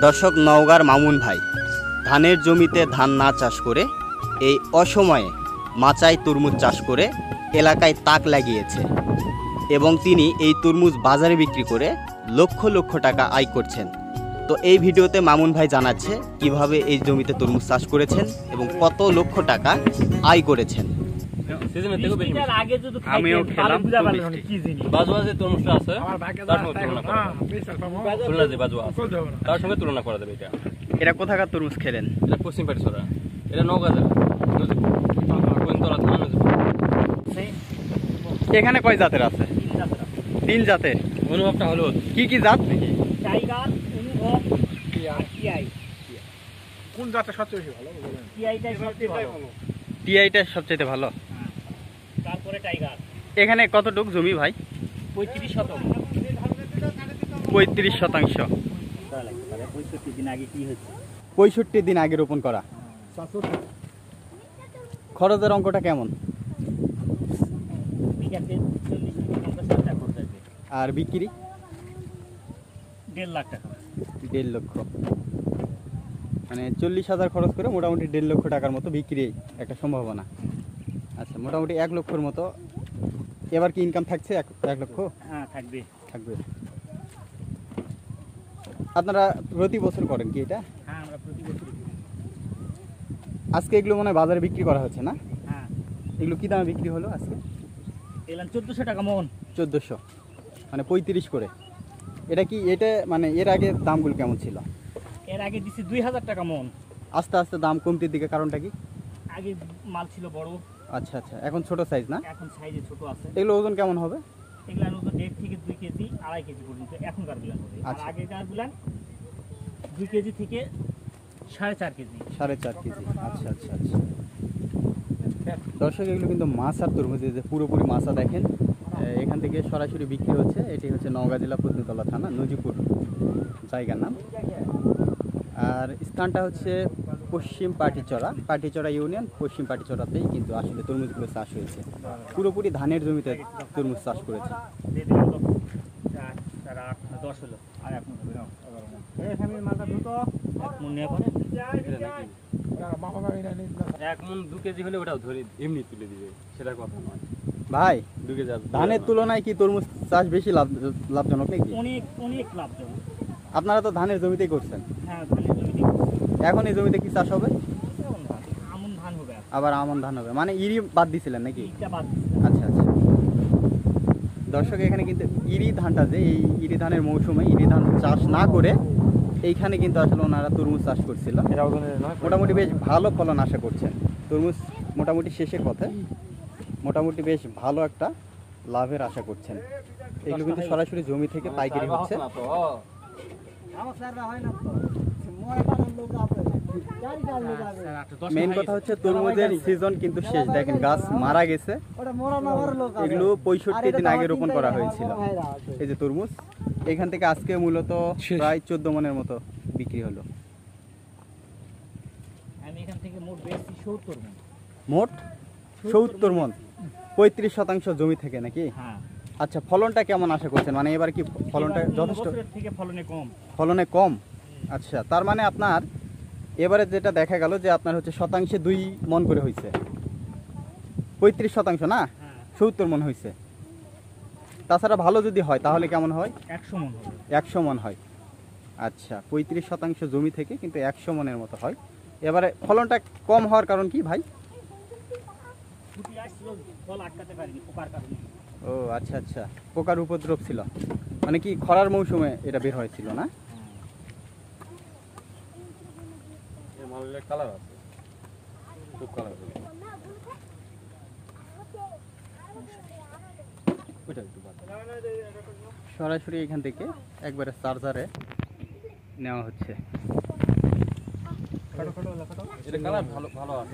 দর্শক, নওগাঁর মামুন ভাই ধানের জমিতে ধান না চাষ করে এই অসময়ে মাচায় তরমুজ চাষ করে এলাকায় তাক লাগিয়েছে এবং তিনি এই তরমুজ বাজারে বিক্রি করে লক্ষ লক্ষ টাকা আয় করছেন। তো এই ভিডিওতে মামুন ভাই জানাচ্ছে কিভাবে এই জমিতে তরমুজ চাষ করেছেন এবং কত লক্ষ টাকা আয় করেছেন। আমিও খেলাম তরমুজটা আছে তার সঙ্গে তুলনা করা যাবে। এটা কোথাকার তরমুজ খেলেন? এটা পশ্চিম পাটিছড়া, এটা নওগাঁ জেলা কোয়েনতলা থানা। এখানে কয় জাতের আছে? 3 জাতের। অনুভবটা হলো কি কি জাত? টাইগার, অনুভব, টিআই। কোন জাতের সবচেয়ে বেশি ভালো? টিআইটাই সবচেয়ে ভালো। টিআইটা সবচেয়ে ভালো। তারপরে টাইগার। এখানে কতটুক জমি ভাই? 35 শতক। 35 শতাংশ। 65 দিন আগে কি হচ্ছে? 65 দিন আগে রোপণ করা। খরচের অঙ্কটা কেমন? বিঘাতে 40-50 টাকা খরচ আসবে। আর বিক্রি? 1.5 লাখ টাকা। 1.5 লক্ষ। মানে 40,000 খরচ করে মোটামুটি 1.5 লক্ষ টাকার মতো বিক্রি একটা সম্ভাবনা। আচ্ছা, মোটামুটি 1 লক্ষর মতো। এবার কি ইনকাম থাকছে 1 লক্ষ? হ্যাঁ, থাকবে। আপনারা প্রতি বছর করেন কি এটা? হ্যাঁ, আমরা প্রতি বছর করি। আজকে এগুলো মনে হয় বাজারে বিক্রি করা হচ্ছে না? হ্যাঁ, এগুলো কি দামে বিক্রি হলো আজকে? এলাম 1400 টাকা মন। 1400, মানে 35 করে। এটা মানে এর আগে দামগুলো কেমন ছিল? এর আগে দিছি 2000 টাকা মন। আস্তে আস্তে দাম কমতির দিকে, কারণটা কি? আগে মাল ছিল বড়। আচ্ছা, এখন ছোট সাইজ না? এখন সাইজে ছোট আছে। এগুলো ওজন কেমন হবে? এগুলার ওজন 1.5 থেকে 2 কেজি, 2.5 কেজি পর্যন্ত এখনকার গুলান হবে। আর আচ্ছা। আগেকার গুলান 2 কেজি থেকে 4.5 কেজি। 4.5 কেজি। আচ্ছা। দর্শক, এগুলো কিন্তু মাছার তরমুজ, যে পুরোপুরি মাছা দেখেন। এখান থেকে সরাসরি বিক্রি হচ্ছে। এটি হচ্ছে নওগাঁ জেলা পত্নীতলা থানা, নজিপুর জায়গার নাম। আর স্থানটা হচ্ছে পশ্চিম পাটিচড়া ইউনিয়ন। পশ্চিম পাটিচড়াতেই কিন্তু আসলে তরমুজগুলো চাষ হয়েছে। পুরোপুরি ধানের জমিতে তরমুজ চাষ করেছে। এক মন 2 কেজি হলে ওটাও ধরে এমনি তুলে দিবে, সেটা কথা নয় ভাই। 2 কেজি ধানের তুলনায় কি তরমুজ চাষ বেশি লাভজনক নাকি? অনেক লাভজনক। আপনারা তো ধানের জমিতেই করছেন। হ্যাঁ, ধানের জমিতে। এখন এই জমিতে কি চাষ হবে? আমন ধান হবে। আবার আমন ধান হবে, মানে ইরি বাদ দিছিলেন নাকি? এটা বাদ দিছি। আচ্ছা। দর্শক, এখানে কিন্তু ইরি ধানটা, যে এই ইরি ধানের মৌসুমে ইরি ধান চাষ না করে এইখানে কিন্তু আসলে ওনারা তরমুজ চাষ করছিল। মোটামুটি বেশ ভালো ফলন আশা করছেন। তরমুজ মোটামুটি শেষের পথে, মোটামুটি বেশ ভালো একটা লাভের আশা করছেন। এগুলো কিন্তু সরাসরি জমি থেকে পাইকারি হচ্ছে। মেইন কথা হচ্ছে তরমুজের সিজন কিন্তু শেষ। দেখেন, গাছ মারা গেছে। এগুলো 65 দিন আগে রোপণ করা হয়েছিল। এই যে তরমুজ, এখান থেকে আজকে মূলত প্রায় 14 মনের মতো বিক্রি হলো। আমি এখান থেকে মোট বেশি 70 মন। মোট 70 মন, 35 শতাংশ জমি থেকে নাকি? হ্যাঁ। আচ্ছা, ফলনটা কেমন আশা করছেন? মানে এবার কি ফলনটা যথেষ্ট? থেকে ফলনে কম। আচ্ছা, তার মানে আপনার এবারে যেটা দেখা গেল যে আপনার হচ্ছে শতাংশে 2 মন করে হয়েছে। 35 শতাংশ না, 70 মন হয়েছে। তাছাড়া ভালো যদি হয় তাহলে কেমন হয়? 100 মন হবে। 100 মন হয়। আচ্ছা, 35 শতাংশ জমি থেকে কিন্তু 100 মনের মতো হয়। এবারে ফলনটা কম হওয়ার কারণ কি ভাই? ফল আটকাতে পারিনি পোকার কারণে। ও আচ্ছা, পোকার উপদ্রব ছিল। মানে কি খরার মৌসুমে এটা বের হয়েছিল না? কালার আছে, খুব কালার আছে। সরাসরি এখান থেকে একবারে চার্জারে নেওয়া হচ্ছে। এটা কালার ভালো আছে।